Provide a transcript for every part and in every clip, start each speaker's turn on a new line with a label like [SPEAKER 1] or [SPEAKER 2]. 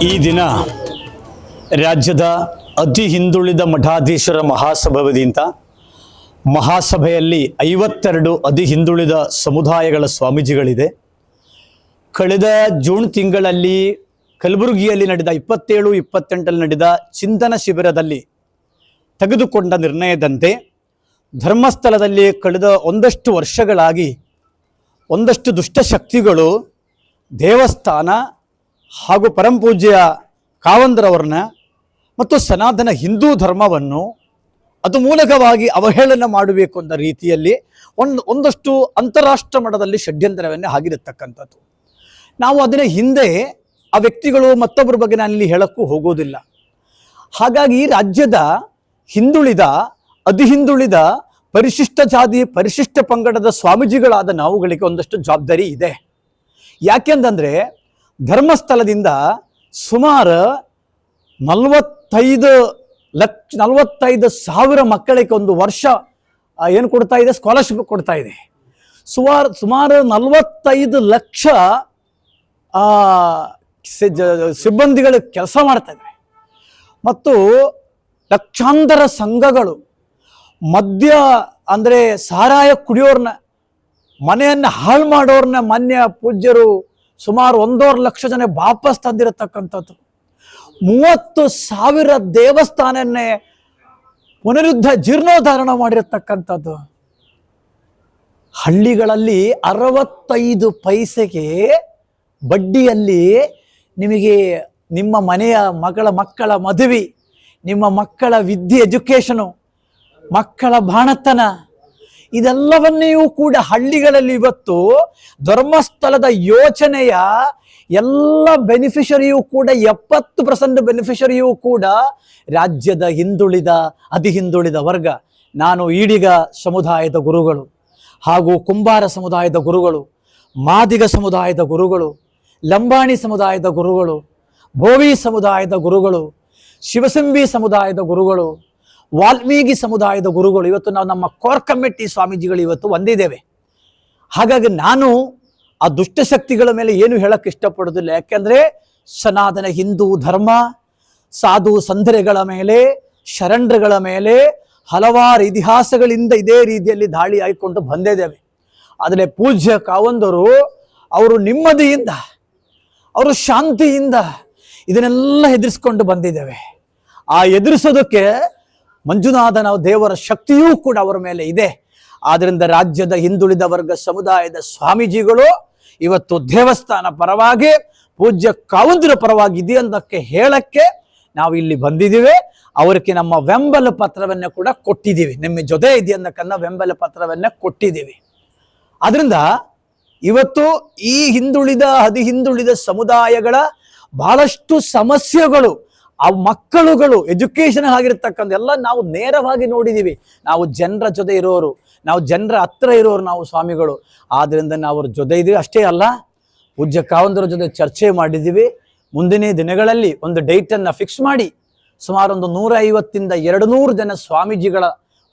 [SPEAKER 1] ಈ ದಿನ ರಾಜ್ಯದ ಅತಿ ಹಿಂದುಳಿದ ಮಠಾಧೀಶರ ಮಹಾಸಭಾದಿಂದ ಮಹಾಸಭೆಯಲ್ಲಿ 52 ಅತಿ ಹಿಂದುಳಿದ ಸಮುದಾಯಗಳ ಸ್ವಾಮೀಜಿಗಳಿದೆ. ಕಳೆದ ಜೂನ್ ತಿಂಗಳಲ್ಲಿ ಕಲಬುರಗಿಯಲ್ಲಿ ನಡೆದ 27-28ರಲ್ಲಿ ನಡೆದ ಚಿಂತನ ಶಿಬಿರದಲ್ಲಿ ತೆಗೆದುಕೊಂಡ ನಿರ್ಣಯದಂತೆ ಧರ್ಮಸ್ಥಳದಲ್ಲಿ ಕಳೆದ ಒಂದಷ್ಟು ವರ್ಷಗಳಾಗಿ ಒಂದಷ್ಟು ದುಷ್ಟಶಕ್ತಿಗಳು ದೇವಸ್ಥಾನ ಹಾಗೂ ಪರಮಪೂಜ್ಯ ಕಾವಂದರವರನ್ನ ಮತ್ತು ಸನಾತನ ಹಿಂದೂ ಧರ್ಮವನ್ನು ಅದು ಮೂಲಕವಾಗಿ ಅವಹೇಳನ ಮಾಡಬೇಕು ಅನ್ನೋ ರೀತಿಯಲ್ಲಿ ಒಂದಷ್ಟು ಅಂತಾರಾಷ್ಟ್ರ ಮಟ್ಟದಲ್ಲಿ ಷಡ್ಯಂತ್ರವನ್ನೇ ಆಗಿರತಕ್ಕಂಥದ್ದು. ನಾವು ಅದನ್ನ ಹಿಂದೆ ಆ ವ್ಯಕ್ತಿಗಳು ಮತ್ತೊಬ್ಬರ ಬಗ್ಗೆ ನಾನಿಲ್ಲಿ ಹೇಳಕ್ಕೂ ಹೋಗೋದಿಲ್ಲ. ಹಾಗಾಗಿ ರಾಜ್ಯದ ಹಿಂದುಳಿದ ಅತಿ ಹಿಂದುಳಿದ ಪರಿಶಿಷ್ಟ ಜಾತಿ ಪರಿಶಿಷ್ಟ ಪಂಗಡದ ಸ್ವಾಮೀಜಿಗಳಾದ ನಾವುಗಳಿಗೆ ಒಂದಷ್ಟು ಜವಾಬ್ದಾರಿ ಇದೆ. ಯಾಕೆಂತಂದರೆ ಧರ್ಮಸ್ಥಳದಿಂದ ಸುಮಾರು 45,000 ಮಕ್ಕಳಿಗೆ ಒಂದು ವರ್ಷ ಏನು ಕೊಡ್ತಾ ಇದೆ, ಸ್ಕಾಲರ್ಶಿಪ್ ಕೊಡ್ತಾ ಇದೆ. ಸುಮಾರು 45 ಲಕ್ಷ ಸಿಬ್ಬಂದಿಗಳು ಕೆಲಸ ಮಾಡ್ತಾ ಇದ್ದಾರೆ. ಮತ್ತು ಲಕ್ಷಾಂತರ ಸಂಘಗಳು ಮದ್ಯ ಅಂದರೆ ಸಾರಾಯ ಕುಡಿಯೋರ್ನ ಮನೆಯನ್ನು ಹಾಳು ಮಾಡೋರ್ನ ಮಾನ್ಯ ಪೂಜ್ಯರು ಸುಮಾರು 1.5 ಲಕ್ಷ ಜನ ವಾಪಸ್ ತಂದಿರತಕ್ಕಂಥದ್ದು. 30,000 ದೇವಸ್ಥಾನನ್ನೇ ಜೀರ್ಣೋದ್ಧಾರಣ ಮಾಡಿರತಕ್ಕಂಥದ್ದು. ಹಳ್ಳಿಗಳಲ್ಲಿ 65 ಪೈಸೆಗೆ ಬಡ್ಡಿಯಲ್ಲಿ ನಿಮಗೆ ನಿಮ್ಮ ಮನೆಯ ಮಕ್ಕಳ ಮದುವೆ, ನಿಮ್ಮ ಮಕ್ಕಳ ವಿದ್ಯೆ ಎಜುಕೇಶನು, ಮಕ್ಕಳ ಬಾಣತನ ಇದೆಲ್ಲವನ್ನೆಯೂ ಕೂಡ ಹಳ್ಳಿಗಳಲ್ಲಿ ಇವತ್ತು ಧರ್ಮಸ್ಥಳದ ಯೋಜನೆಯ ಎಲ್ಲ ಬೆನಿಫಿಷರಿಯೂ ಕೂಡ 70% ಬೆನಿಫಿಷರಿಯೂ ಕೂಡ ರಾಜ್ಯದ ಹಿಂದುಳಿದ ಅತಿ ಹಿಂದುಳಿದ ವರ್ಗ. ನಾನು ಈಡಿಗ ಸಮುದಾಯದ ಗುರುಗಳು ಹಾಗೂ ಕುಂಬಾರ ಸಮುದಾಯದ ಗುರುಗಳು, ಮಾದಿಗ ಸಮುದಾಯದ ಗುರುಗಳು, ಲಂಬಾಣಿ ಸಮುದಾಯದ ಗುರುಗಳು, ಭೋವಿ ಸಮುದಾಯದ ಗುರುಗಳು, ಶಿವಸಂಬಿ ಸಮುದಾಯದ ಗುರುಗಳು, ವಾಲ್ಮೀಕಿ ಸಮುದಾಯದ ಗುರುಗಳು, ಇವತ್ತು ನಾವು ನಮ್ಮ ಕೋರ್ ಕಮಿಟಿ ಸ್ವಾಮೀಜಿಗಳು ಇವತ್ತು ಹೊಂದಿದ್ದೇವೆ. ಹಾಗಾಗಿ ನಾನು ಆ ದುಷ್ಟಶಕ್ತಿಗಳ ಮೇಲೆ ಏನು ಹೇಳಕ್ಕೆ ಇಷ್ಟಪಡೋದಿಲ್ಲ. ಯಾಕೆಂದರೆ ಸನಾತನ ಹಿಂದೂ ಧರ್ಮ ಸಾಧು ಸಂತರೆಗಳ ಮೇಲೆ, ಶರಣರುಗಳ ಮೇಲೆ ಹಲವಾರು ಇತಿಹಾಸಗಳಿಂದ ಇದೇ ರೀತಿಯಲ್ಲಿ ದಾಳಿ ಹಾಕಿಕೊಂಡು ಬಂದಿದ್ದೇವೆ. ಆದರೆ ಪೂಜ್ಯ ಕಾವಂದರು ಅವರು ನೆಮ್ಮದಿಯಿಂದ, ಅವರು ಶಾಂತಿಯಿಂದ ಇದನ್ನೆಲ್ಲ ಎದುರಿಸ್ಕೊಂಡು ಬಂದಿದ್ದೇವೆ. ಆ ಎದುರಿಸೋದಕ್ಕೆ ಮಂಜುನಾಥನ ದೇವರ ಶಕ್ತಿಯೂ ಕೂಡ ಅವರ ಮೇಲೆ ಇದೆ. ಆದ್ದರಿಂದ ರಾಜ್ಯದ ಹಿಂದುಳಿದ ವರ್ಗ ಸಮುದಾಯದ ಸ್ವಾಮೀಜಿಗಳು ಇವತ್ತು ದೇವಸ್ಥಾನ ಪರವಾಗಿ, ಪೂಜ್ಯ ಕಾವಂದರ ಪರವಾಗಿ ಇದೆ ಅನ್ನೋದಕ್ಕೆ ಹೇಳಕ್ಕೆ ನಾವು ಇಲ್ಲಿ ಬಂದಿದ್ದೀವಿ. ಅವರಿಗೆ ನಮ್ಮ ಬೆಂಬಲ ಪತ್ರವನ್ನ ಕೂಡ ಕೊಟ್ಟಿದ್ದೀವಿ. ನಿಮ್ಮ ಜೊತೆ ಇದೆ ಅನ್ನಕ್ಕನ್ನ ಬೆಂಬಲ ಪತ್ರವನ್ನ ಕೊಟ್ಟಿದ್ದೀವಿ. ಆದ್ರಿಂದ ಇವತ್ತು ಈ ಅತಿ ಹಿಂದುಳಿದ ಸಮುದಾಯಗಳ ಬಹಳಷ್ಟು ಸಮಸ್ಯೆಗಳು, ಆ ಮಕ್ಕಳುಗಳು ಎಜುಕೇಶನ್ ಆಗಿರ್ತಕ್ಕಂಥ ಎಲ್ಲ ನಾವು ನೇರವಾಗಿ ನೋಡಿದ್ದೀವಿ. ನಾವು ಜನರ ಜೊತೆ ಇರೋರು, ನಾವು ಜನರ ಹತ್ರ ಇರೋರು ನಾವು ಸ್ವಾಮಿಗಳು. ಆದ್ರಿಂದ ನಾವು ಅವ್ರ ಜೊತೆ ಇದ್ದೀವಿ. ಅಷ್ಟೇ ಅಲ್ಲ, ಪೂಜ್ಯ ಕಾವಂದರ ಜೊತೆ ಚರ್ಚೆ ಮಾಡಿದ್ದೀವಿ. ಮುಂದಿನ ದಿನಗಳಲ್ಲಿ ಒಂದು ಡೇಟನ್ನು ಫಿಕ್ಸ್ ಮಾಡಿ ಸುಮಾರು ಒಂದು 150 ಇಂದ 200 ಜನ ಸ್ವಾಮೀಜಿಗಳ,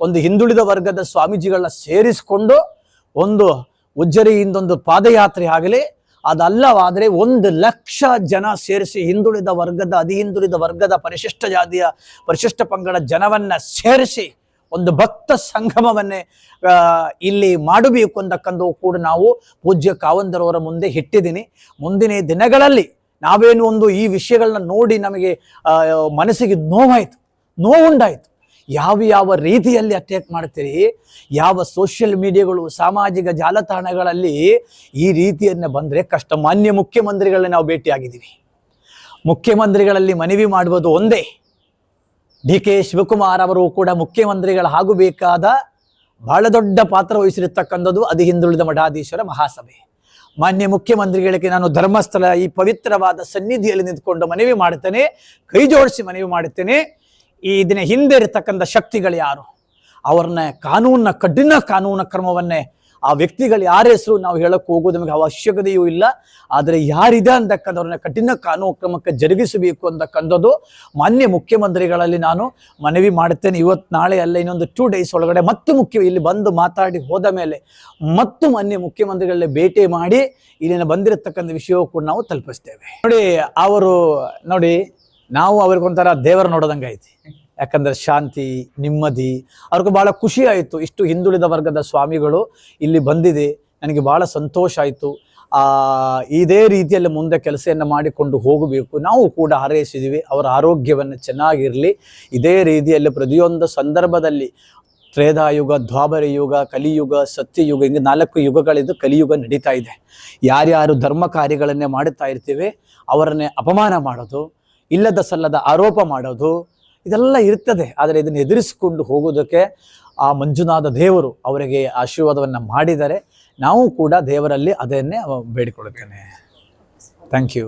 [SPEAKER 1] ಒಂದು ಹಿಂದುಳಿದ ವರ್ಗದ ಸ್ವಾಮೀಜಿಗಳನ್ನ ಸೇರಿಸಿಕೊಂಡು ಒಂದು ಉಜ್ಜರಿಯಿಂದೊಂದು ಪಾದಯಾತ್ರೆ ಆಗಲಿ, ಅದಲ್ಲವಾದರೆ 1 ಲಕ್ಷ ಜನ ಸೇರಿಸಿ ಹಿಂದುಳಿದ ವರ್ಗದ ಅತಿ ಹಿಂದುಳಿದ ವರ್ಗದ ಪರಿಶಿಷ್ಟ ಜಾತಿಯ ಪರಿಶಿಷ್ಟ ಪಂಗಡ ಜನವನ್ನ ಸೇರಿಸಿ ಒಂದು ಭಕ್ತ ಸಂಗಮವನ್ನೇ ಇಲ್ಲಿ ಮಾಡಬೇಕು ಅಂತಕ್ಕಂದು ಕೂಡ ನಾವು ಪೂಜ್ಯ ಕಾವಂದರವರ ಮುಂದೆ ಇಟ್ಟಿದ್ದೀನಿ. ಮುಂದಿನ ದಿನಗಳಲ್ಲಿ ನಾವೇನು ಒಂದು ಈ ವಿಷಯಗಳನ್ನ ನೋಡಿ ನಮಗೆ ಮನಸ್ಸಿಗೆ ನೋವುಂಟಾಯಿತು. ಯಾವ ರೀತಿಯಲ್ಲಿ ಅಟ್ಯಾಕ್ ಮಾಡ್ತೀರಿ, ಯಾವ ಸೋಷಿಯಲ್ ಮೀಡಿಯಾಗಳು, ಸಾಮಾಜಿಕ ಜಾಲತಾಣಗಳಲ್ಲಿ ಈ ರೀತಿಯನ್ನು ಬಂದರೆ ಕಷ್ಟ. ಮಾನ್ಯ ಮುಖ್ಯಮಂತ್ರಿಗಳನ್ನ ನಾವು ಭೇಟಿಯಾಗಿದ್ದೀವಿ. ಮುಖ್ಯಮಂತ್ರಿಗಳಲ್ಲಿ ಮನವಿ ಮಾಡುವುದು ಒಂದೇ, ಡಿ.ಕೆ. ಶಿವಕುಮಾರ್ ಅವರು ಕೂಡ ಮುಖ್ಯಮಂತ್ರಿಗಳಾಗಬೇಕಾದ ಬಹಳ ದೊಡ್ಡ ಪಾತ್ರ ವಹಿಸಿರತಕ್ಕಂಥದ್ದು ಅತಿ ಹಿಂದುಳಿದ ಮಠಾಧೀಶರ ಮಹಾಸಭೆ. ಮಾನ್ಯ ಮುಖ್ಯಮಂತ್ರಿಗಳಿಗೆ ನಾನು ಧರ್ಮಸ್ಥಳ ಈ ಪವಿತ್ರವಾದ ಸನ್ನಿಧಿಯಲ್ಲಿ ನಿಂತ್ಕೊಂಡು ಮನವಿ ಮಾಡುತ್ತೇನೆ, ಕೈ ಜೋಡಿಸಿ ಮನವಿ ಮಾಡುತ್ತೇನೆ. ಈ ದಿನ ಹಿಂದೆ ಇರತಕ್ಕಂಥ ಶಕ್ತಿಗಳು ಯಾರು, ಅವ್ರನ್ನ ಕಠಿಣ ಕಾನೂನು ಕ್ರಮವನ್ನೇ ಆ ವ್ಯಕ್ತಿಗಳು ಯಾರ ಹೆಸರು ನಾವು ಹೇಳಕ್ಕೆ ಹೋಗೋದು ನಮಗೆ ಅವಶ್ಯಕತೆಯೂ ಇಲ್ಲ. ಆದರೆ ಯಾರಿದೆ ಅಂತಕ್ಕಂಥವ್ರನ್ನ ಕಠಿಣ ಕಾನೂನು ಕ್ರಮಕ್ಕೆ ಜರುಗಿಸಬೇಕು ಅಂತಕ್ಕಂಥದ್ದು ಮಾನ್ಯ ಮುಖ್ಯಮಂತ್ರಿಗಳಲ್ಲಿ ನಾನು ಮನವಿ ಮಾಡುತ್ತೇನೆ. ಇವತ್ತು ನಾಳೆ ಅಲ್ಲ, ಇನ್ನೊಂದು 2 days ಒಳಗಡೆ ಮತ್ತು ಇಲ್ಲಿ ಬಂದು ಮಾತಾಡಿ ಹೋದ ಮೇಲೆ ಮತ್ತು ಮಾನ್ಯ ಮುಖ್ಯಮಂತ್ರಿಗಳನ್ನ ಭೇಟಿ ಮಾಡಿ ಇಲ್ಲಿನ ಬಂದಿರತಕ್ಕಂಥ ವಿಷಯವೂ ಕೂಡ ನಾವು ತಲುಪಿಸ್ತೇವೆ. ನೋಡಿ ನಾವು ಅವ್ರಿಗೊಂಥರ ದೇವರ ನೋಡೋದಂಗೆ ಐತಿ. ಯಾಕಂದ್ರೆ ಶಾಂತಿ, ನೆಮ್ಮದಿ, ಅವ್ರಿಗೆ ಭಾಳ ಖುಷಿ ಆಯಿತು. ಇಷ್ಟು ಹಿಂದುಳಿದ ವರ್ಗದ ಸ್ವಾಮಿಗಳು ಇಲ್ಲಿ ಬಂದಿದೆ, ನನಗೆ ಭಾಳ ಸಂತೋಷ ಆಯಿತು. ಇದೇ ರೀತಿಯಲ್ಲಿ ಮುಂದೆ ಕೆಲಸವನ್ನು ಮಾಡಿಕೊಂಡು ಹೋಗಬೇಕು. ನಾವು ಕೂಡ ಹಾರೈಸಿದ್ದೀವಿ ಅವರ ಆರೋಗ್ಯವನ್ನು ಚೆನ್ನಾಗಿರಲಿ. ಇದೇ ರೀತಿಯಲ್ಲಿ ಪ್ರತಿಯೊಂದು ಸಂದರ್ಭದಲ್ಲಿ ತ್ರೇಧಾಯುಗ, ದ್ವಾಪರ ಯುಗ, ಕಲಿಯುಗ, ಸತ್ಯಯುಗ, ಹಿಂಗೆ 4 ಯುಗಗಳಿದ್ದು ಕಲಿಯುಗ ನಡೀತಾ ಇದೆ. ಯಾರ್ಯಾರು ಧರ್ಮ ಕಾರ್ಯಗಳನ್ನೇ ಮಾಡುತ್ತಾ ಇರ್ತೀವಿ ಅವರನ್ನೇ ಅಪಮಾನ ಮಾಡೋದು, ಇಲ್ಲದ ಸಲ್ಲದ ಆರೋಪ ಮಾಡೋದು, ಇದೆಲ್ಲ ಇರ್ತದೆ. ಆದರೆ ಇದನ್ನು ಎದುರಿಸಿಕೊಂಡು ಹೋಗೋದಕ್ಕೆ ಆ ಮಂಜುನಾಥ ದೇವರು ಅವರಿಗೆ ಆಶೀರ್ವಾದವನ್ನು ಮಾಡಿದ್ದಾರೆ. ನಾವು ಕೂಡ ದೇವರಲ್ಲಿ ಅದನ್ನೇ ಬೇಡಿಕೊಳ್ಳುತ್ತೇನೆ. Thank you.